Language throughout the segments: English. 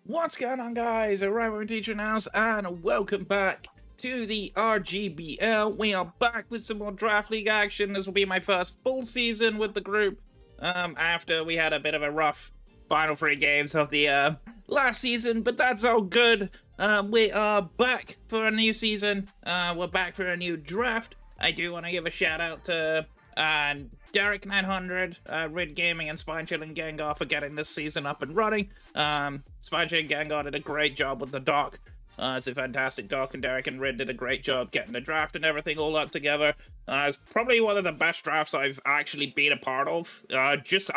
What's going on, guys? Arrival Teacher House, and welcome back to the RGBL. We are back with some more Draft League action. This will be my first full season with the group, after we had a bit of a rough final 3 games of the last season, but that's all good. We are back for a new season. We're back for a new draft. I do want to give a shout out to Derek 900, Ridgaming, and Spine Chilling Gengar for getting this season up and running. Spine Chilling Gengar did a great job with the doc. It's a fantastic doc, and Derek and Rid did a great job getting the draft and everything all up together. It's probably one of the best drafts I've actually been a part of. Just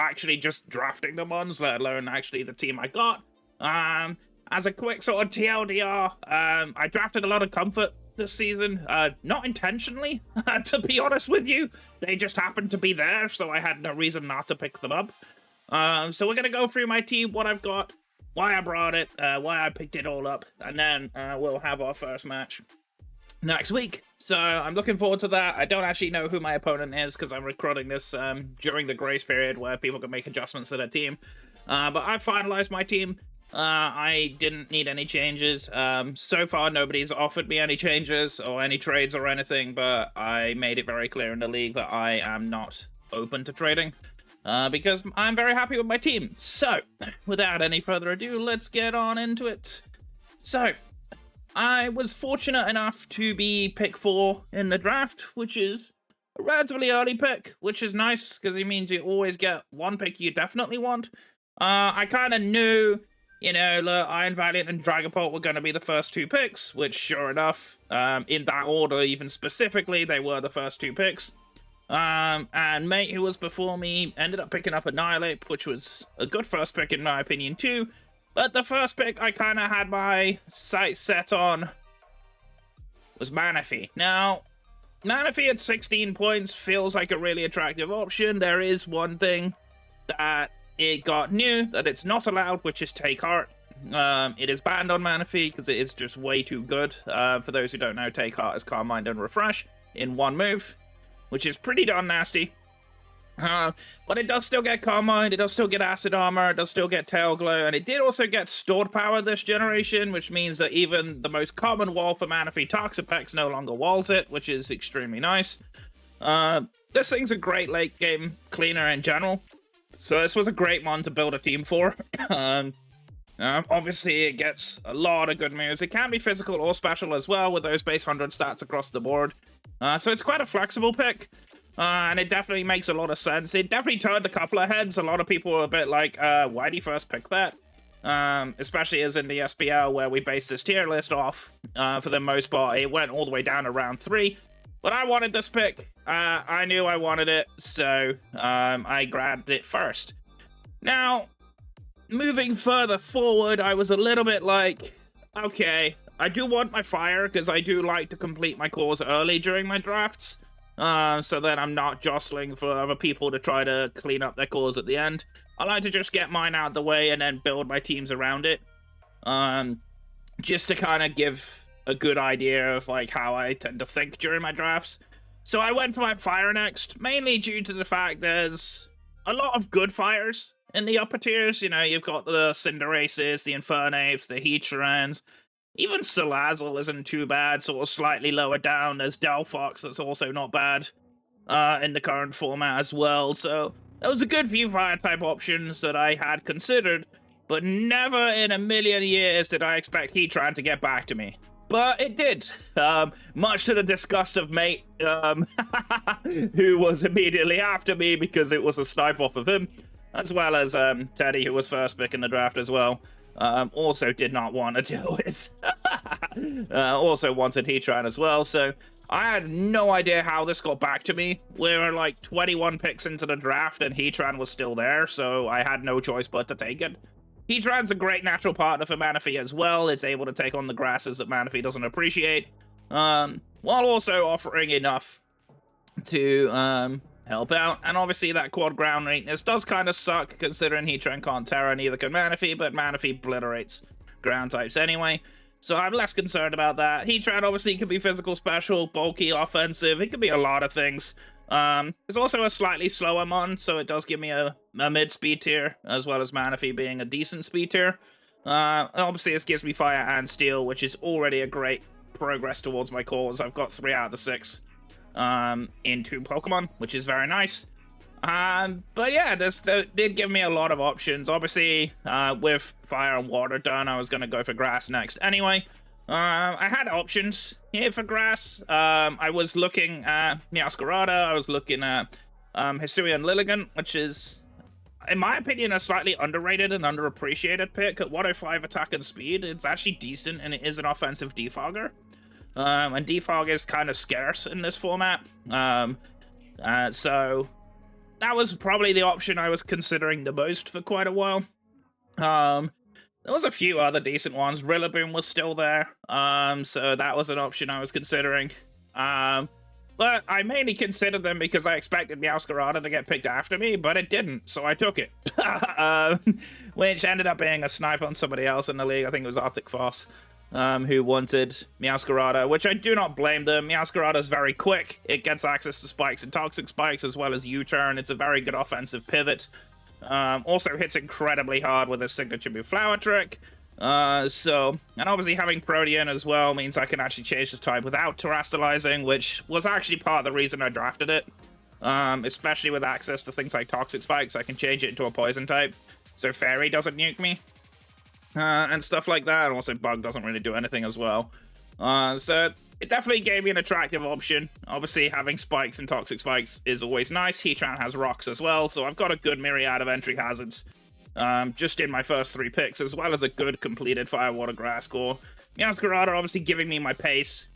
drafting the ones, let alone actually the team I got. As a quick sort of TLDR, I drafted a lot of comfort this season, not intentionally, to be honest with you. They just happened to be there, so I had no reason not to pick them up. So we're gonna go through my team, what I've got, why I brought it, why I picked it all up, and then we'll have our first match next week. So I'm looking forward to that. I don't actually know who my opponent is because I'm recording this during the grace period where people can make adjustments to their team. But I finalized my team. I didn't need any changes. So far, nobody's offered me any changes or any trades or anything, but I made it very clear in the league that I am not open to trading, because I'm very happy with my team. So, without any further ado, let's get on into it. So, I was fortunate enough to be pick 4 in the draft, which is a relatively early pick, which is nice, because it means you always get one pick you definitely want. I kind of knew, you know, Iron Valiant and Dragapult were going to be the first 2 picks, which, sure enough, in that order, even specifically, they were the first 2 picks. And mate who was before me ended up picking up Annihilate, which was a good first pick in my opinion too. But the first pick I kind of had my sights set on was Manaphy. Now, Manaphy at 16 points feels like a really attractive option. There is one thing that it got new that it's not allowed, which is Take Heart. It is banned on Manaphy because it is just way too good. For those who don't know, Take Heart is Calm Mind and Refresh in one move, which is pretty darn nasty. But it does still get Calm Mind, it does still get Acid Armor, it does still get Tail Glow, and it did also get Stored Power this generation, which means that even the most common wall for Manaphy, Toxapex, no longer walls it, which is extremely nice. This thing's a great late game cleaner in general. So this was a great one to build a team for. Obviously, it gets a lot of good moves. It can be physical or special as well, with those base 100 stats across the board. So it's quite a flexible pick, and it definitely makes a lot of sense. It definitely turned a couple of heads. A lot of people were a bit like, why do you first pick that? Especially as in the SPL, where we based this tier list off, for the most part. It went all the way down to round 3. But I wanted this pick. I knew I wanted it, so I grabbed it first. Now, moving further forward, I was a little bit like, okay, I do want my fire, because I do like to complete my cores early during my drafts, so that I'm not jostling for other people to try to clean up their cores at the end. I like to just get mine out of the way and then build my teams around it, just to kind of give a good idea of like how I tend to think during my drafts. So I went for my fire next, mainly due to the fact there's a lot of good fires in the upper tiers. You know, you've got the Cinderaces, the Infernapes, the Heatrans. Even Salazzle isn't too bad, sort of slightly lower down. There's Delphox, that's also not bad in the current format as well. So there was a good few fire type options that I had considered, but never in a million years did I expect Heatran to get back to me. But it did, much to the disgust of Mate, who was immediately after me because it was a snipe off of him, as well as Teddy, who was first pick in the draft as well, also did not want to deal with, also wanted Heatran as well, so I had no idea how this got back to me. We were like 21 picks into the draft and Heatran was still there, so I had no choice but to take it. Heatran's a great natural partner for Manaphy as well. It's able to take on the grasses that Manaphy doesn't appreciate, while also offering enough to help out. And obviously that quad ground weakness does kind of suck, considering Heatran can't Terra, neither can Manaphy, but Manaphy obliterates ground types anyway. So I'm less concerned about that. Heatran obviously can be physical, special, bulky, offensive. It can be a lot of things. It's also a slightly slower mon, so it does give me a mid-speed tier, as well as Manaphy being a decent speed tier. Obviously, this gives me Fire and Steel, which is already a great progress towards my cores. I've got 3 out of the 6 in 2 Pokemon, which is very nice. But yeah, this did give me a lot of options. Obviously, with Fire and Water done, I was going to go for Grass next anyway. I had options here for Grass. I was looking at Meowscarada, I was looking at Hisuian Lilligant, which is, in my opinion, a slightly underrated and underappreciated pick. At 105 attack and speed, it's actually decent, and it is an offensive defogger. And defog is kind of scarce in this format. So that was probably the option I was considering the most for quite a while. There was a few other decent ones. Rillaboom was still there, so that was an option I was considering. But I mainly considered them because I expected Meowscarada to get picked after me, but it didn't, so I took it. Which ended up being a snipe on somebody else in the league. I think it was Arctic Foss, who wanted Meowscarada, which I do not blame them. Meowscarada is very quick. It gets access to spikes and toxic spikes as well as U-turn. It's a very good offensive pivot. Also hits incredibly hard with his signature move Flower Trick. And obviously having Protean as well means I can actually change the type without terastallizing, which was actually part of the reason I drafted it. Especially with access to things like Toxic Spikes, I can change it into a poison type, so Fairy doesn't nuke me. And stuff like that. Also, Bug doesn't really do anything as well. So it definitely gave me an attractive option. Obviously, having Spikes and Toxic Spikes is always nice. Heatran has Rocks as well, so I've got a good myriad of entry hazards. Just in my first 3 picks, as well as a good completed Fire, Water, Grass core. Meowscarada obviously giving me my pace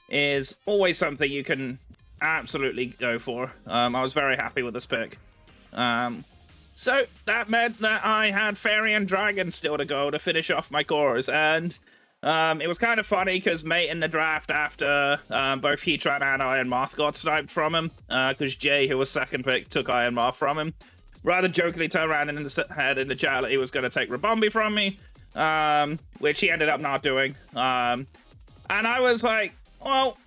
is always something you can absolutely go for. I was very happy with this pick. So that meant that I had Fairy and Dragon still to go to finish off my cores, and it was kind of funny because mate in the draft after both Heatran and Iron Moth got sniped from him, because Jay, who was second pick, took Iron Moth from him. Rather jokingly turned around and said in the chat that he was going to take Ribombee from me, which he ended up not doing. And I was like, well,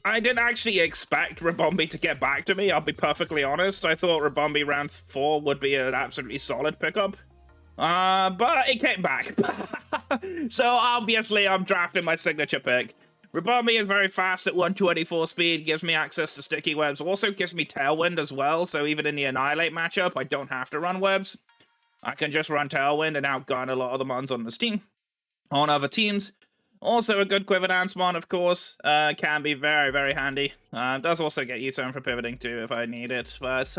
I didn't actually expect Ribombee to get back to me, I'll be perfectly honest. I thought Ribombee round 4 would be an absolutely solid pickup. But it came back. So obviously I'm drafting my signature pick. Ribombee is very fast at 124 speed, gives me access to sticky webs, also gives me Tailwind as well, so even in the Annihilate matchup, I don't have to run webs. I can just run Tailwind and outgun a lot of the mons on this team, on other teams. Also a good Quiver Dance mon, of course, can be very, very handy. Does also get U-turn for pivoting too if I need it, but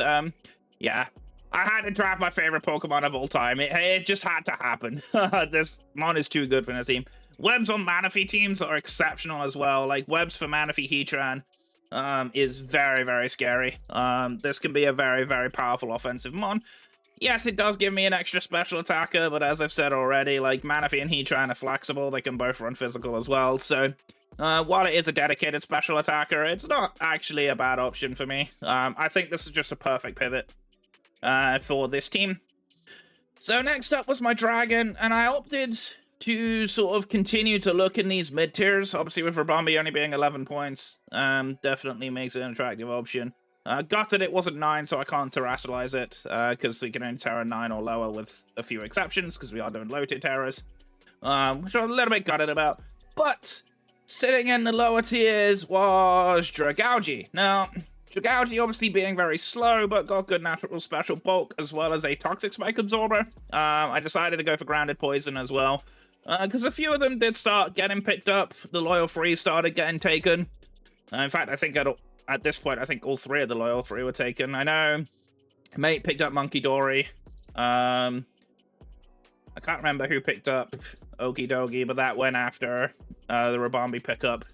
yeah. I had to draft my favorite Pokemon of all time. It just had to happen. This mon is too good for this team. Webs on Manaphy teams are exceptional as well. Like, webs for Manaphy Heatran is very, very scary. This can be a very, very powerful offensive mon. Yes, it does give me an extra special attacker, but as I've said already, like, Manaphy and Heatran are flexible. They can both run physical as well, so while it is a dedicated special attacker, it's not actually a bad option for me. I think this is just a perfect pivot for this team. So next up was my Dragon, and I opted to sort of continue to look in these mid-tiers. Obviously with Ribombee only being 11 points, definitely makes it an attractive option. Gutted it wasn't 9, so I can't terastallize it, because we can only Terra 9 or lower with a few exceptions, because we are doing low-tier Terras, which I'm a little bit gutted about. But sitting in the lower tiers was Dragalge. Now, Dragalge obviously being very slow, but got good natural special bulk, as well as a Toxic Spike Absorber. I decided to go for Grounded Poison as well, because a few of them did start getting picked up. The Loyal Freeze started getting taken. In fact, I think at this point, I think all 3 of the Loyal 3 were taken. I know mate picked up Monkey Dory. I can't remember who picked up Okie Dokie, but that went after the Ribombee pickup.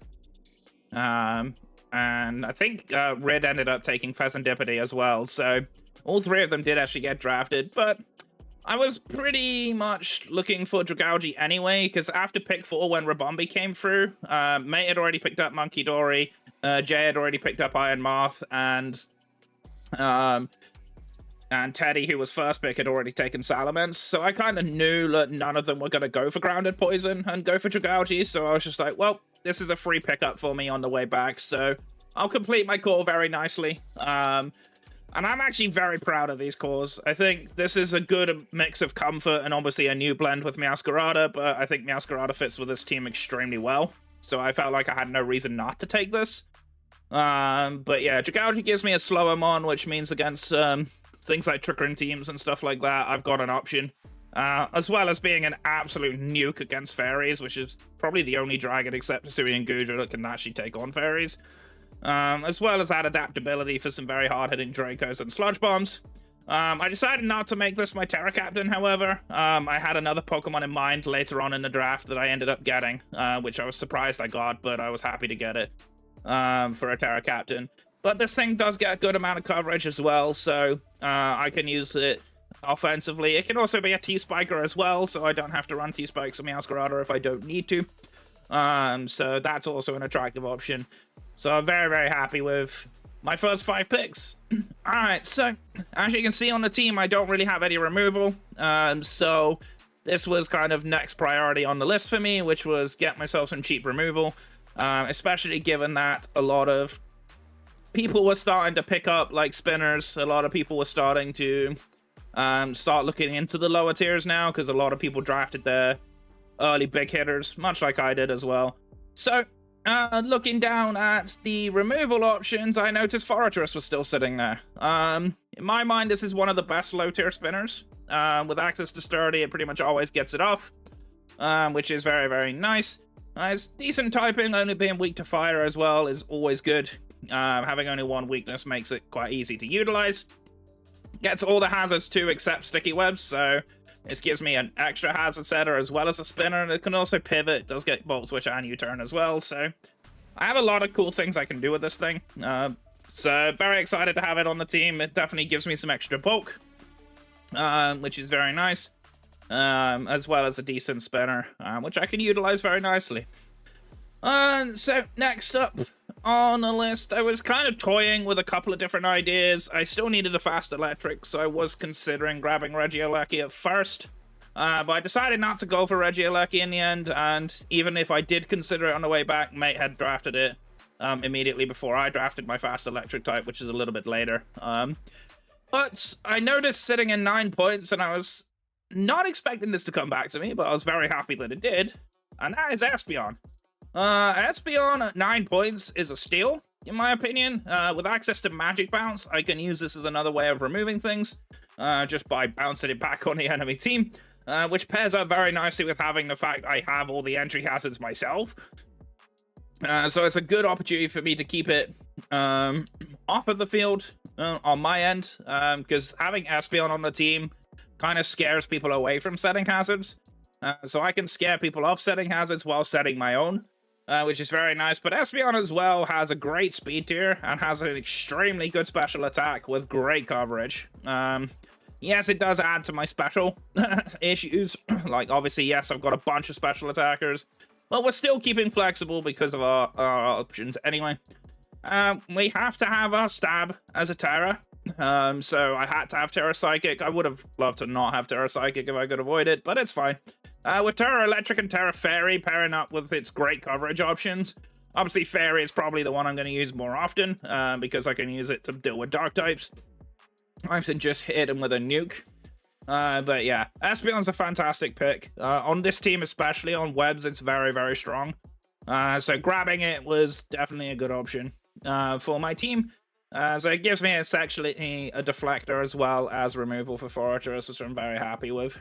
And I think Rid ended up taking Pheasantipity as well. So all 3 of them did actually get drafted, but I was pretty much looking for Dragalge anyway, because after pick 4, when Ribombee came through, mate had already picked up Monkey Dory, Jay had already picked up Iron Moth, and Teddy, who was first pick, had already taken Salamence, so I kind of knew that none of them were going to go for Grounded Poison and go for Dragalge, so I was just like, well, this is a free pickup for me on the way back, so I'll complete my core very nicely. And I'm actually very proud of these cores. I think this is a good mix of comfort and obviously a new blend with Meowscarada, but I think Meowscarada fits with this team extremely well. So I felt like I had no reason not to take this. But yeah, Dragalge gives me a slower mon, which means against things like triggering teams and stuff like that, I've got an option. As well as being an absolute nuke against fairies, which is probably the only dragon except Hisuian Guja that can actually take on fairies. As well as that adaptability for some very hard-hitting Dracos and Sludge Bombs. I decided not to make this my Terra Captain, however. I had another Pokemon in mind later on in the draft that I ended up getting, which I was surprised I got, but I was happy to get it for a Terra Captain. But this thing does get a good amount of coverage as well, so I can use it offensively. It can also be a T-Spiker as well, so I don't have to run T-Spikes or Meowscarada if I don't need to. So that's also an attractive option. So I'm very, very happy with my first 5 picks. Alright, so as you can see on the team, I don't really have any removal. So this was kind of next priority on the list for me, which was get myself some cheap removal. Especially given that a lot of people were starting to pick up like spinners. A lot of people were starting to start looking into the lower tiers now, because a lot of people drafted their early big hitters, much like I did as well. So looking down at the removal options, I noticed Fortress was still sitting there. In my mind, this is one of the best low-tier spinners. With access to Sturdy, it pretty much always gets it off, which is very, very nice. It's decent typing, only being weak to fire as well is always good. Having only one weakness makes it quite easy to utilize. Gets all the hazards too, except Sticky Webs, so this gives me an extra hazard setter as well as a spinner, and it can also pivot. It does get Volt Switch and U-turn as well, so I have a lot of cool things I can do with this thing. So very excited to have it on the team. It definitely gives me some extra bulk, which is very nice, as well as a decent spinner, which I can utilize very nicely. So next up on the list, I was kind of toying with a couple of different ideas. I still needed a fast electric, so I was considering grabbing Regieleki at first. But I decided not to go for Regieleki in the end, and even if I did consider it on the way back, Mate had drafted it immediately before I drafted my fast electric type, which is a little bit later. But I noticed sitting in 9 points, and I was not expecting this to come back to me, but I was very happy that it did, and that is Espeon. Espeon at 9 points is a steal, in my opinion. With access to Magic Bounce, I can use this as another way of removing things, just by bouncing it back on the enemy team, which pairs up very nicely with having the fact I have all the entry hazards myself. So it's a good opportunity for me to keep it off of the field on my end, because having Espeon on the team kind of scares people away from setting hazards. So I can scare people off setting hazards while setting my own. Which is very nice, but Espeon as well has a great speed tier and has an extremely good special attack with great coverage. Yes, it does add to my special issues. Like, obviously, yes, I've got a bunch of special attackers, but we're still keeping flexible because of our options anyway. We have to have our Stab as a Terra, so I had to have Terra Psychic. I would have loved to not have Terra Psychic if I could avoid it, but it's fine. With Terra Electric and Terra Fairy pairing up with its great coverage options, obviously Fairy is probably the one I'm going to use more often, because I can use it to deal with Dark types. I can just hit him with a nuke. But yeah, Espeon's a fantastic pick. On this team especially, on webs, it's very, very strong. So grabbing it was definitely a good option for my team. So it gives me actually a deflector as well as removal for Fortress, which I'm very happy with.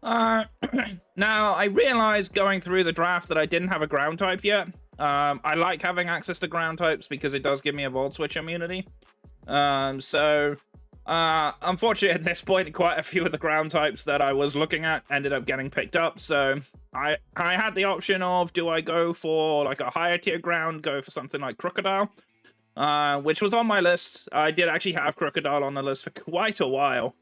Now, I realized going through the draft that I didn't have a ground type yet. I like having access to ground types because it does give me a Volt Switch immunity. Unfortunately at this point, quite a few of the ground types that I was looking at ended up getting picked up. So I had the option of, do I go for like a higher tier ground, go for something like Crocodile, which was on my list. I did actually have Crocodile on the list for quite a while.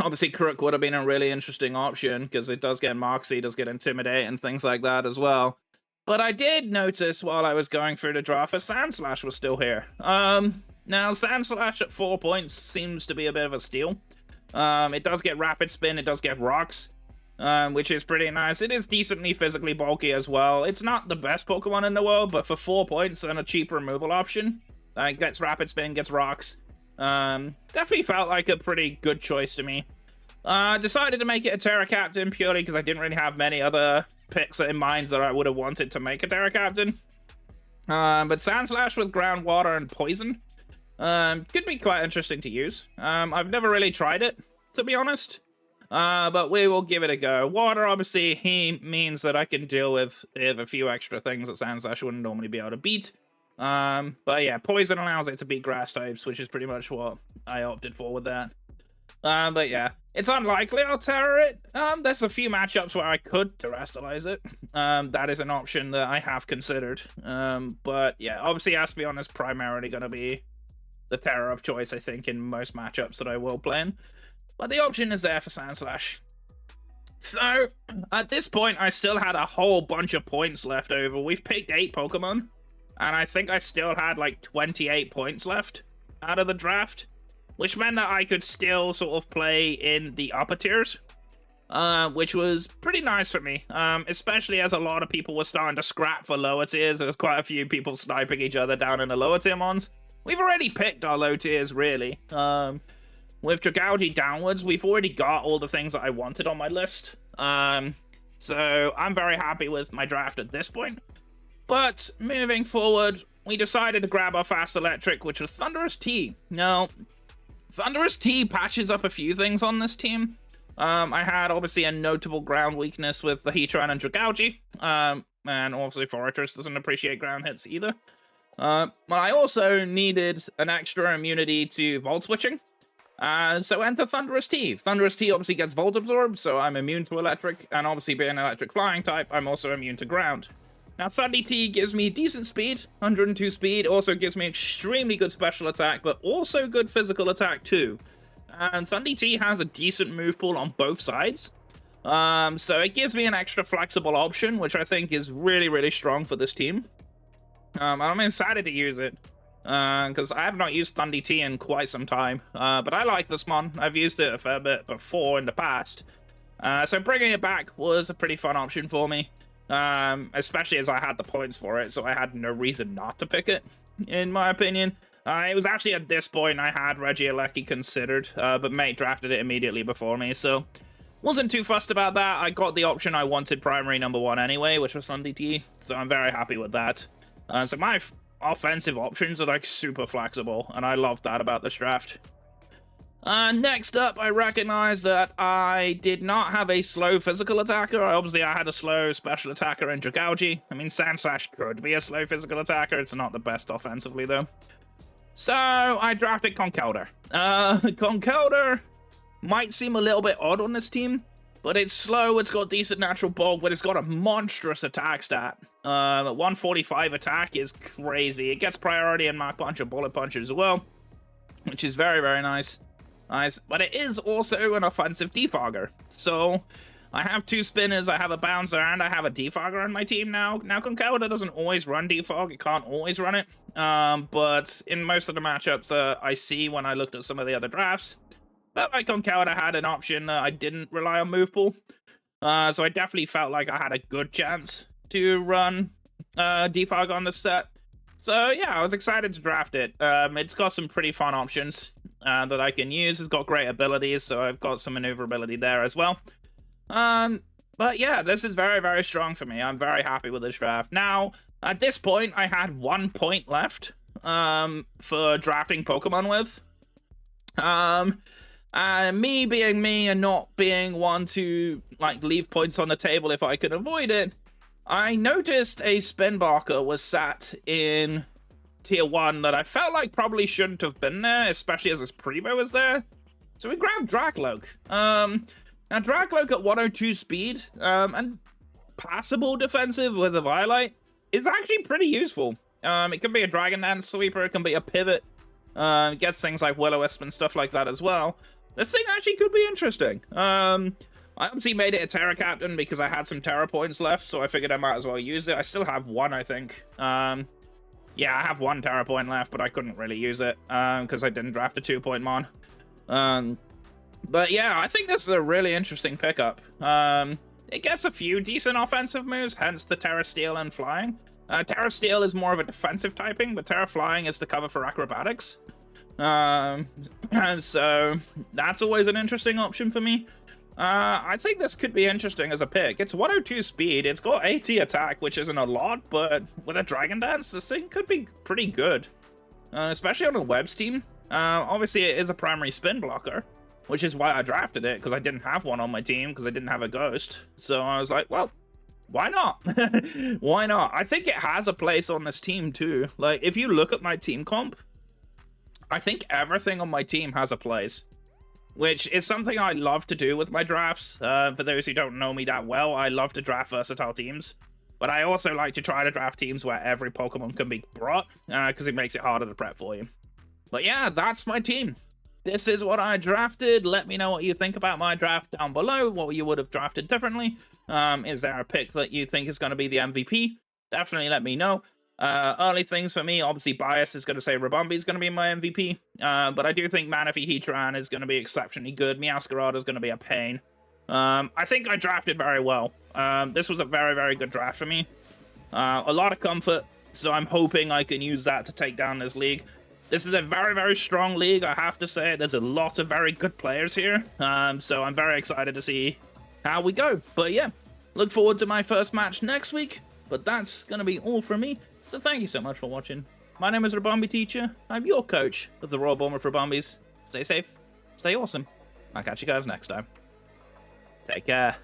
Obviously, Crook would have been a really interesting option, because it does get Moxie, does get Intimidate, and things like that as well. But I did notice while I was going through the draft, that Sandslash was still here. Now, Sandslash at 4 points seems to be a bit of a steal. It does get Rapid Spin, it does get Rocks, which is pretty nice. It is decently physically bulky as well. It's not the best Pokemon in the world, but for 4 points and a cheap removal option, Gets Rapid Spin, gets Rocks. Definitely felt like a pretty good choice to me. Decided to make it a Terra Captain purely because I didn't really have many other picks in mind that I would have wanted to make a Terra Captain. But Sand Slash with Groundwater and Poison could be quite interesting to use. I've never really tried it, to be honest. But we will give it a go. Water, obviously, he means that I can deal with a few extra things that Sand Slash wouldn't normally be able to beat. But yeah, Poison allows it to beat Grass types, which is pretty much what I opted for with that. But yeah, it's unlikely I'll Terra it. There's a few matchups where I could Terrestrialize it. That is an option that I have considered. But yeah, obviously Espeon is primarily going to be the Terra of choice, I think, in most matchups that I will play in. But the option is there for Sand Slash. So, at this point, I still had a whole bunch of points left over. We've picked 8 Pokemon, and I think I still had like 28 points left out of the draft, which meant that I could still sort of play in the upper tiers, which was pretty nice for me, especially as a lot of people were starting to scrap for lower tiers. There's quite a few people sniping each other down in the lower tier mons. We've already picked our low tiers, really. With Dragalge downwards, we've already got all the things that I wanted on my list. So I'm very happy with my draft at this point. But moving forward, we decided to grab our Fast Electric, which was Thundurus T. Now, Thundurus T patches up a few things on this team. I had obviously a notable ground weakness with the Heatran and Dragalge. And obviously Forretress doesn't appreciate ground hits either. But I also needed an extra immunity to Volt Switching. So enter Thundurus T. Thundurus T obviously gets Volt Absorb, so I'm immune to electric, and obviously being an electric flying type, I'm also immune to ground. Now Thundy T gives me decent speed, 102 speed, also gives me extremely good special attack, but also good physical attack too. And Thundy T has a decent move pool on both sides. So it gives me an extra flexible option, which I think is really, really strong for this team. I'm excited to use it. Because I have not used Thundy T in quite some time, but I like this mon. I've used it a fair bit before in the past, so bringing it back was a pretty fun option for me, especially as I had the points for it, so I had no reason not to pick it, in my opinion. It was actually at this point I had Regieleki considered, but mate drafted it immediately before me, so wasn't too fussed about that. I got the option I wanted primary number 1 anyway, which was Thundy T, so I'm very happy with that. So my offensive options are like super flexible, and I love that about this draft. Next up, I recognize that I did not have a slow physical attacker. Obviously, I had a slow special attacker in Dragalge. I mean, Sand Slash could be a slow physical attacker. It's not the best offensively, though. So, I drafted Conkeldurr. Conkeldurr might seem a little bit odd on this team, but it's slow, it's got decent natural bulk, but it's got a monstrous attack stat. 145 attack is crazy. It gets priority in Mach Punch and Bullet Punch as well, which is very, very nice. But it is also an offensive defogger. So, I have 2 spinners, I have a bouncer, and I have a defogger on my team now. Now, Conkeldurr doesn't always run defog, it can't always run it. But in most of the matchups I see when I looked at some of the other drafts, felt like Conkeldurr had an option that I didn't rely on move pool. So I definitely felt like I had a good chance to run defog on this set. So yeah, I was excited to draft it. It's got some pretty fun options that I can use. It's got great abilities, so I've got some maneuverability there as well. But yeah, this is very, very strong for me. I'm very happy with this draft. Now, at this point, I had 1 point left for drafting Pokemon with. Me being me and not being one to like leave points on the table if I can avoid it, I noticed a Spinbarker was sat in tier 1 that I felt like probably shouldn't have been there, especially as his Primo was there. So we grabbed Dracloak. Now Dracloak at 102 speed and passable defensive with a Violite is actually pretty useful. It can be a Dragon Dance sweeper, it can be a pivot. It gets things like Will-O-Wisp and stuff like that as well. This thing actually could be interesting. I obviously made it a Terra Captain because I had some Terra points left, so I figured I might as well use it. I still have 1, I think. Yeah, I have 1 Terra point left, but I couldn't really use it because I didn't draft a 2-point mon. But yeah, I think this is a really interesting pickup. It gets a few decent offensive moves, hence the Terra Steel and Flying. Terra Steel is more of a defensive typing, but Terra Flying is to cover for acrobatics. And so that's always an interesting option for me. I think this could be interesting as a pick. It's 102 speed, it's got 80 attack, which isn't a lot, but with a Dragon Dance, this thing could be pretty good. Especially on a Webs team. Obviously, it is a primary spin blocker, which is why I drafted it, because I didn't have one on my team, because I didn't have a Ghost. So I was like, well, why not? Why not? I think it has a place on this team, too. Like, if you look at my team comp, I think everything on my team has a place, which is something I love to do with my drafts. For those who don't know me that well, I love to draft versatile teams, but I also like to try to draft teams where every Pokemon can be brought, because it makes it harder to prep for you. But yeah, that's my team. This is what I drafted. Let me know what you think about my draft down below, what you would have drafted differently. Is there a pick that you think is going to be the MVP? Definitely let me know. Early things for me, obviously Bias is going to say Rabumbi is going to be my MVP, but I do think Manaphy Heatran is going to be exceptionally good. Meowscarada is going to be a pain. I think I drafted very well. This was a very, very good draft for me. A lot of comfort, so I'm hoping I can use that to take down this league. This is a very, very strong league, I have to say. There's a lot of very good players here, so I'm very excited to see how we go. But yeah, look forward to my first match next week, but that's going to be all from me. So thank you so much for watching. My name is Rabumbi Teacher. I'm your coach of the Royal Bournemouth Rabumbis. Stay safe, stay awesome. I'll catch you guys next time. Take care.